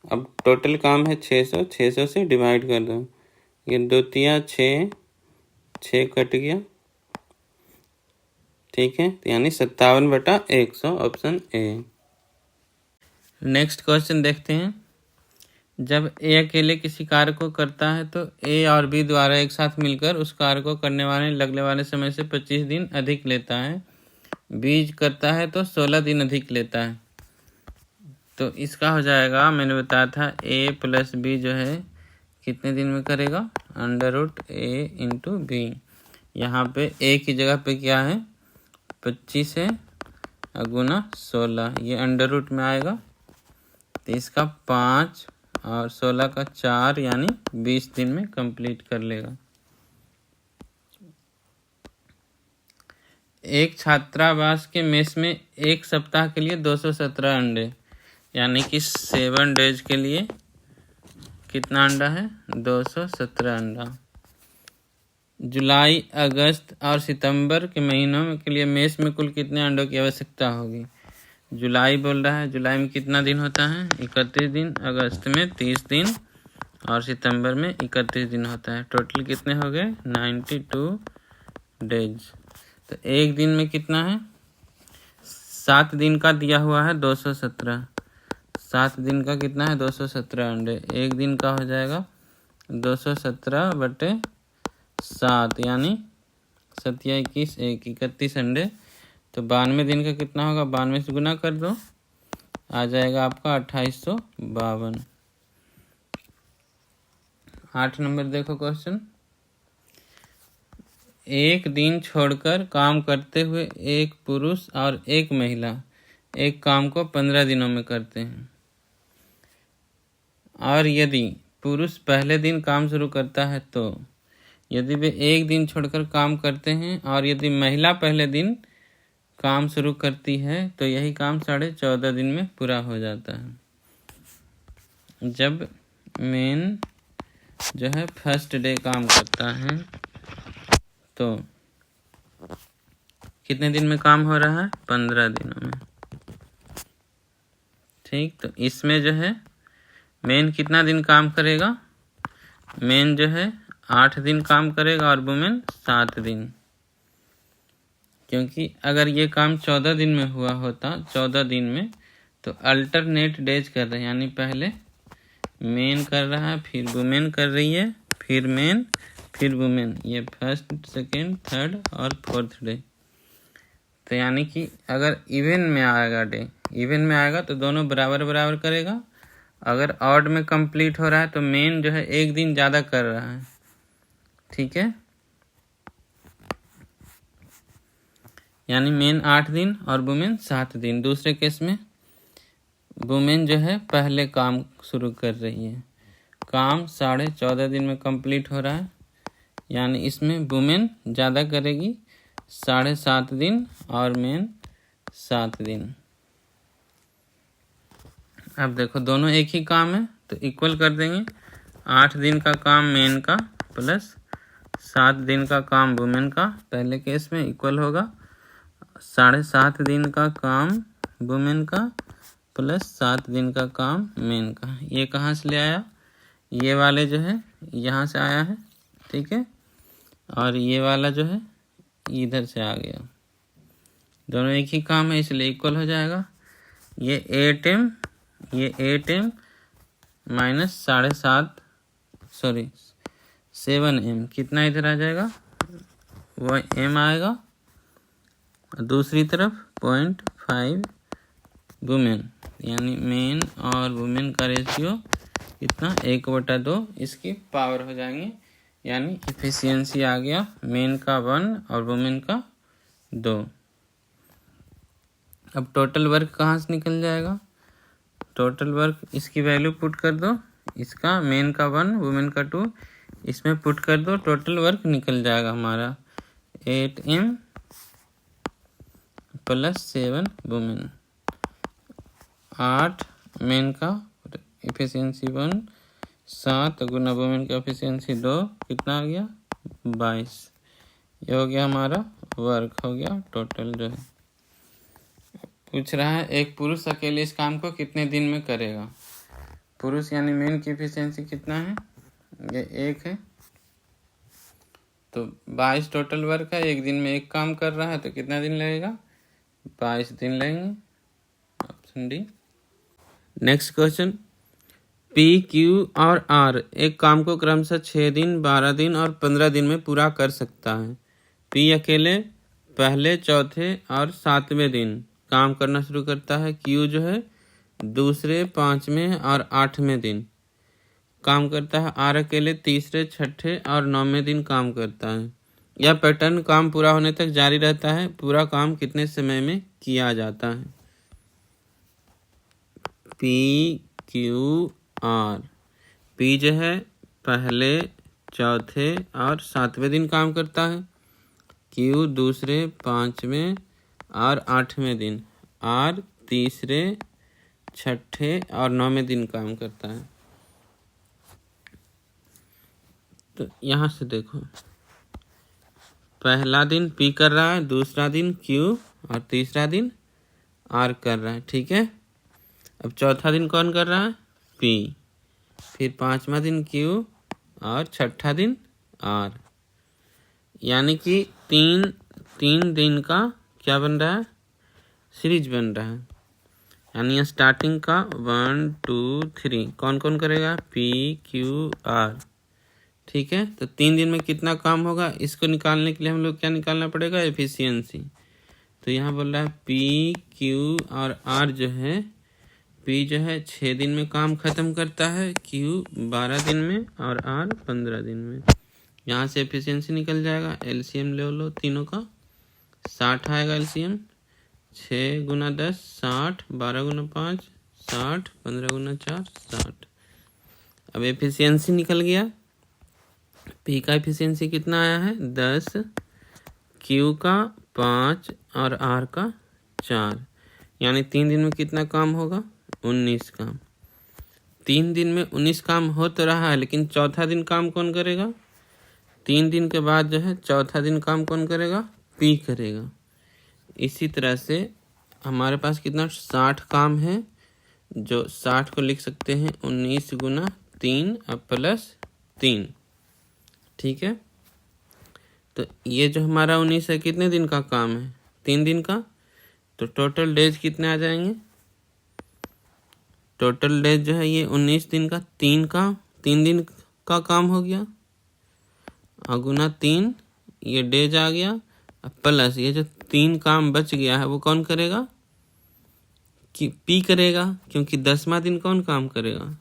अब टोटल काम है 600 से डिवाइड कर दो। ये 2 तिया 6 कट गया, ठीक है, तो यानी 57/100, ऑप्शन ए। नेक्स्ट क्वेश्चन देखते हैं। जब ए अकेले किसी कार्य को करता है तो ए और बी द्वारा एक साथ मिलकर उस कार्य को करने वाले लगने वाले समय से 25 दिन अधिक लेता है। बी करता है तो 16 दिन अधिक लेता है। तो इसका हो जाएगा, मैंने बताया था ए प्लस बी जो है कितने दिन में करेगा? √a × b। यहाँ पे ए की जगह पे क्या है? 25 है गुना 16, ये अंडर रूट में आएगा, तो इसका 5 और 16 का 4, यानी 20 दिन में कंप्लीट कर लेगा। एक छात्रावास के मेस में एक सप्ताह के लिए 217 अंडे, यानी कि 7 डेज के लिए कितना अंडा है? 217 अंडा। जुलाई, अगस्त और सितंबर के महीनों के लिए मेस में कुल कितने अंडों की आवश्यकता होगी? जुलाई बोल रहा है, जुलाई में कितना दिन होता है? 31 दिन, अगस्त में 30 दिन और सितंबर में 31 दिन होता है। टोटल कितने हो गए? 92 डेज। तो एक दिन में कितना है, 7 दिन का दिया हुआ है 217। 7 दिन का कितना है 217 अंडे। एक दिन का हो जाएगा 217/7 यानी 7 या 21 1 31 अंडे। तो 92 दिन का कितना होगा, 92 से गुना कर दो, आ जाएगा आपका 2852। 8 नंबर देखो क्वेश्चन। एक दिन छोड़कर काम करते हुए एक पुरुष और एक महिला एक काम को 15 दिनों में करते हैं, और यदि पुरुष पहले दिन काम शुरू करता है तो यदि वे एक दिन छोड़कर काम करते हैं और यदि महिला पहले दिन काम शुरू करती है तो यही काम 14.5 दिन में पूरा हो जाता है। जब मेन जो है फर्स्ट डे काम करता है तो कितने दिन में काम हो रहा है, 15 दिनों में। ठीक, तो इसमें जो है मेन कितना दिन काम करेगा, मेन जो है 8 दिन काम करेगा और वुमेन 7 दिन, क्योंकि अगर ये काम 14 दिन में हुआ होता, 14 दिन में, तो अल्टरनेट डेज कर रहे हैं, यानी पहले मेन कर रहा है, फिर वुमेन कर रही है, फिर मेन, फिर वुमेन, ये फर्स्ट सेकेंड थर्ड और फोर्थ डे। तो यानी कि अगर इवन में आएगा डे, इवन में आएगा तो दोनों बराबर बराबर करेगा। अगर ऑड में कंप्लीट हो रहा है तो मेन जो है एक दिन ज़्यादा कर रहा है। ठीक है, यानी मेन 8 दिन और वुमेन 7 दिन। दूसरे केस में वुमेन जो है पहले काम शुरू कर रही है, काम 14.5 दिन में कंप्लीट हो रहा है, यानी इसमें वुमेन ज़्यादा करेगी 7.5 दिन और मेन 7 दिन। अब देखो दोनों एक ही काम है तो इक्वल कर देंगे। 8 दिन का काम मेन का प्लस 7 दिन का काम वुमेन का, पहले केस में इक्वल होगा 7.5 दिन का काम वुमेन का प्लस 7 दिन का काम मेन का। ये कहाँ से ले आया, ये वाले जो है यहाँ से आया है, ठीक है, और ये वाला जो है इधर से आ गया। दोनों एक ही काम है इसलिए इक्वल हो जाएगा। ये 8m, ये 8m माइनस 7m, कितना इधर आ जाएगा, वह m आएगा। दूसरी तरफ 0.5 वुमेन, यानी मेन और वुमेन का रेशियो कितना 1/2, इसकी पावर हो जाएंगे, यानी इफिशियंसी आ गया मेन का 1 और वुमेन का 2। अब टोटल वर्क कहाँ से निकल जाएगा, टोटल वर्क इसकी वैल्यू पुट कर दो, इसका मेन का 1 वुमेन का 2 इसमें पुट कर दो, टोटल वर्क निकल जाएगा हमारा 8m प्लस 7 वुमेन। 8 मेन का इफिशियंसी 1, 7 गुना वुमेन का एफिशिएंसी 2, कितना आ गया 22। ये हो गया हमारा वर्क, हो गया टोटल जो है। पूछ रहा है एक पुरुष अकेले इस काम को कितने दिन में करेगा। पुरुष यानी मेन की एफिशिएंसी कितना है, ये 1 है, तो 22 टोटल वर्क है। एक दिन में एक काम कर रहा है तो कितना दिन लगेगा, 22 दिन लगेंगे, option D. Next question, P, Q और R एक काम को क्रमशः 6 दिन 12 दिन और 15 दिन में पूरा कर सकता है। P अकेले पहले, चौथे और 7वें दिन काम करना शुरू करता है। Q जो है दूसरे, 5वें और 8वें दिन काम करता है। R अकेले तीसरे, छठे और 9वें दिन काम करता है। यह पैटर्न काम पूरा होने तक जारी रहता है। पूरा काम कितने समय में किया जाता है। P, Q, R। P जो है पहले, चौथे और 7वें दिन काम करता है। Q दूसरे, 5वें और 8वें दिन। R तीसरे, छठे और 9वें दिन काम करता है। तो यहाँ से देखो, पहला दिन P कर रहा है, दूसरा दिन Q और तीसरा दिन R कर रहा है, ठीक है। अब चौथा दिन कौन कर रहा है, P, फिर 5वां दिन Q और छठा दिन R। यानी कि तीन दिन का क्या बन रहा है, सीरीज बन रहा है। यानी स्टार्टिंग का 1 2 3 कौन कौन करेगा, PQR। ठीक है, तो 3 दिन में कितना काम होगा, इसको निकालने के लिए हम लोग क्या निकालना पड़ेगा, एफिशिएंसी। तो यहाँ बोल रहा है PQ और R जो है, P जो है 6 दिन में काम खत्म करता है, Q 12 दिन में और R 15 दिन में। यहाँ से एफिशिएंसी निकल जाएगा। एलसीएम ले लो तीनों का, 60 आएगा एलसीएम। 6 गुना 10 60, 12 गुना 5 60, 15 गुना 4 60। अब एफिशिएंसी निकल गया। P का एफिशिएंसी कितना आया है, 10, Q का 5 और R का 4। यानी 3 दिन में कितना काम होगा, 19 काम। 3 दिन में 19 काम हो तो रहा है, लेकिन चौथा दिन काम कौन करेगा, 3 दिन के बाद जो है चौथा दिन काम कौन करेगा, P करेगा। इसी तरह से हमारे पास कितना 60 काम है, जो 60 को लिख सकते हैं 19 गुना 3 और प्लस 3। ठीक है, तो ये जो हमारा 19 है कितने दिन का काम है, 3 दिन का। तो टोटल डेज कितने आ जाएंगे, टोटल डेज जो है ये 19 दिन का 3 दिन का काम हो गया, और गुना 3 ये डेज आ गया, प्लस ये जो 3 काम बच गया है वो कौन करेगा, कि P करेगा, क्योंकि 10वां दिन कौन काम करेगा,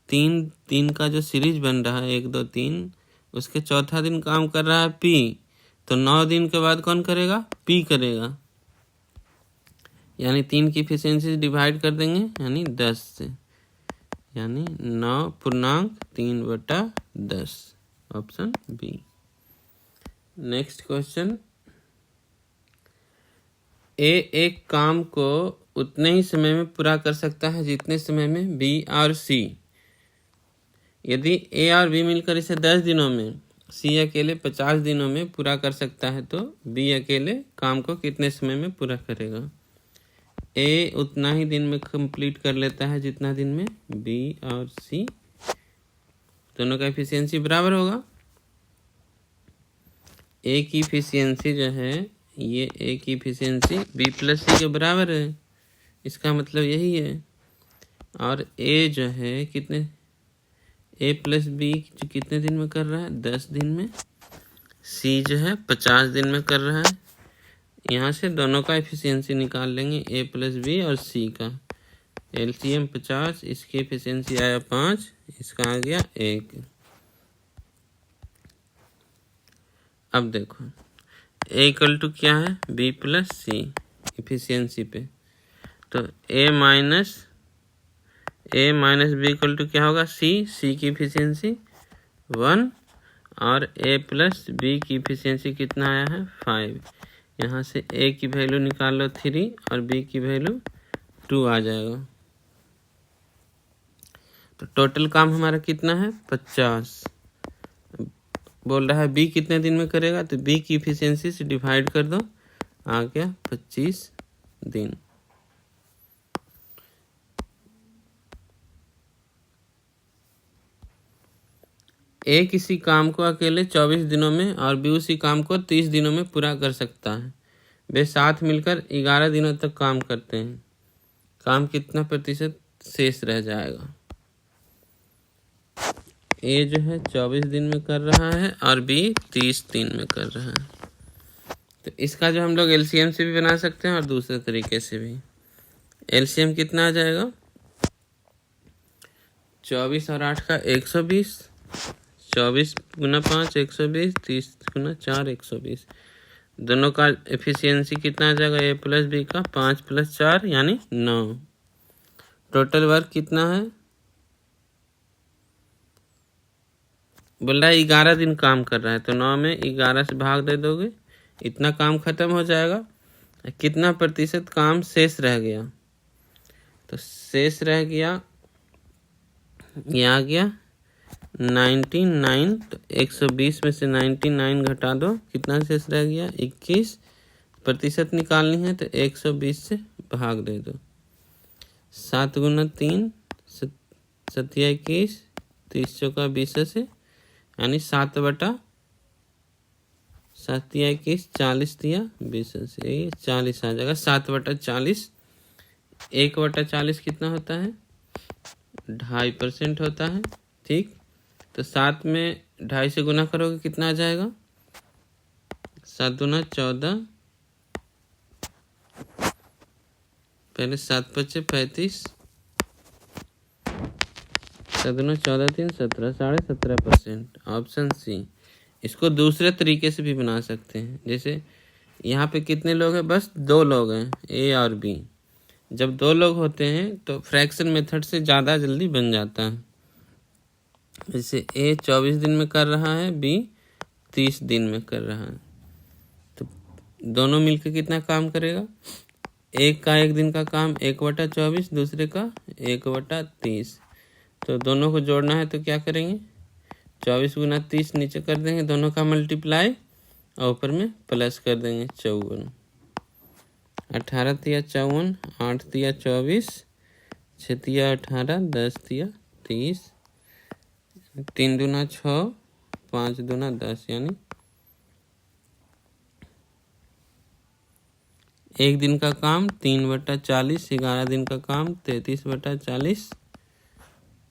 3 दिन का जो सीरीज बन रहा है 1 2 3, उसके चौथा दिन काम कर रहा है P। तो 9 दिन के बाद कौन करेगा, P करेगा। यानी 3 की एफिशिएंसी डिवाइड कर देंगे, यानी 10 से, यानी 9.3/10, ऑप्शन बी। नेक्स्ट क्वेश्चन, ए एक काम को उतने ही समय में पूरा कर सकता है जितने समय में B और C। यदि A और B मिलकर इसे 10 दिनों में, C अकेले 50 दिनों में पूरा कर सकता है, तो B अकेले काम को कितने समय में पूरा करेगा। A उतना ही दिन में कंप्लीट कर लेता है जितना दिन में B और C, दोनों का एफिशिएंसी बराबर होगा। A की एफिशिएंसी जो है, ये A की एफिशिएंसी B प्लस C के बराबर है, इसका मतलब यही है। और A जो है कितने, A प्लस B जो कितने दिन में कर रहा है, 10 दिन में। C जो है 50 दिन में कर रहा है। यहाँ से दोनों का एफिशिएंसी निकाल लेंगे, A प्लस B और C का। एलसीएम 50, इसकी एफिशिएंसी आया 5, इसका आ गया 1। अब देखो A इक्वल टू क्या है, B प्लस C एफिशिएंसी पे। तो A minus B equal to क्या होगा, C की एफिशिएंसी 1 और A प्लस B की एफिशिएंसी कितना आया है, 5। यहाँ से A की वैल्यू निकाल लो 3 और B की वैल्यू 2 आ जाएगा। तो टोटल काम हमारा कितना है, 50। बोल रहा है B कितने दिन में करेगा, तो B की एफिशिएंसी से डिवाइड कर दो, आ गया 25 दिन। A किसी काम को अकेले 24 दिनों में और B उसी काम को 30 दिनों में पूरा कर सकता है। वे साथ मिलकर 11 दिनों तक काम करते हैं। काम कितना प्रतिशत शेष रह जाएगा। A जो है 24 दिन में कर रहा है और B 30 दिन में कर रहा है। तो इसका जो हम लोग एलसीएम से भी बना सकते हैं और दूसरे तरीके से भी। एलसीएम कितना आ जाएगा, 24 और 8 का 120, 24 गुना 5 120, 30 गुना 4 120। दोनों का एफिशिएंसी कितना आ जाएगा, A प्लस B का 5 प्लस 4 यानी 9। टोटल वर्क कितना है, बोल रहा है 11 दिन काम कर रहा है, तो 9 में 11 से भाग दे दोगे, इतना काम खत्म हो जाएगा। कितना प्रतिशत काम शेष रह गया, तो शेष रह गया, ये आ गया 99। तो 120 में से 99 घटा दो, कितना शेष रह गया, 21। प्रतिशत निकालनी है तो 120 से भाग दे दो। 7 गुना 3 7 21, 30 चौका 20 से, यानी 7/, 7 तिया 21, 40 तिया 20, ये 40 आ जाएगा। 7/40, 1/40 कितना होता है? 2.5% होता है। ठीक, तो 7 में 2.5 से गुना करोगे कितना आ जाएगा? 7 दूना 14, पहले 7 बचे 35, 7 दूना 14, 3 17, 17.5%। Option C. इसको दूसरे तरीके से भी बना सकते हैं, जैसे यहाँ पे कितने लोग हैं? बस 2 लोग हैं, ए और बी। जब 2 लोग होते हैं तो फ्रैक्शन मेथड से ज़्यादा जल्दी बन जाता है। जैसे ए 24 दिन में कर रहा है, बी 30 दिन में कर रहा है, तो दोनों मिलकर कितना काम करेगा? एक का 1 दिन का काम 1/24, दूसरे का 1/30। तो दोनों को जोड़ना है तो क्या करेंगे? 24 गुना 30 नीचे कर देंगे, दोनों का मल्टीप्लाई, और ऊपर में प्लस कर देंगे 54। 18 तिया 54, 8 तिया 24, 6 तिया 18, 10 तिया 30, 3 दूना 6, 5 दूना 10, यानी 1 दिन का काम 3/40, 11 दिन का काम 33/40।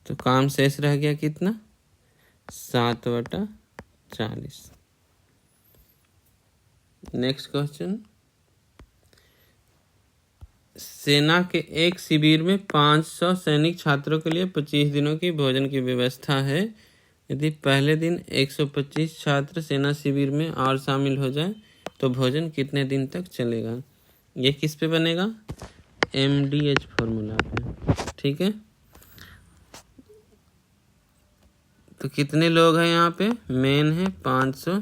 तो काम शेष रह गया कितना? 7/40। Next question. सेना के एक शिविर में 500 सैनिक छात्रों के लिए 25 दिनों की भोजन की व्यवस्था है। यदि पहले दिन 125 छात्र सेना शिविर में और शामिल हो जाए तो भोजन कितने दिन तक चलेगा? ये किस पे बनेगा? MDH फॉर्मूला पे। ठीक है, तो कितने लोग हैं यहाँ पे? मेन है 500।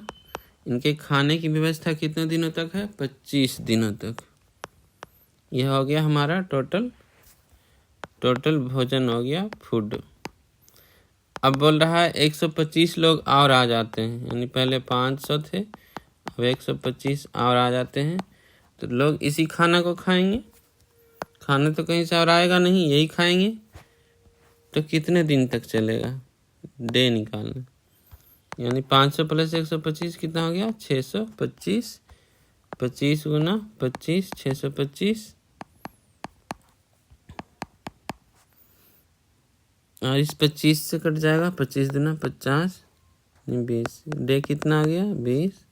इनके खाने की व्यवस्था कितने दिनों तक है? 25 दिनों तक। यह हो गया हमारा टोटल भोजन हो गया, फूड। अब बोल रहा है 125 लोग और आ जाते हैं, यानी पहले 500 थे, अब 125 और आ जाते हैं, तो लोग इसी खाना को खाएंगे। खाना तो कहीं से और आएगा नहीं, यही खाएंगे। तो कितने दिन तक चलेगा? डे निकालना, यानी 500 + 125 कितना हो गया? 625। 25 गुना 25, 625, और इस 25 से कट जाएगा, 25 दूना 50, 20। डे कितना आ गया? 20।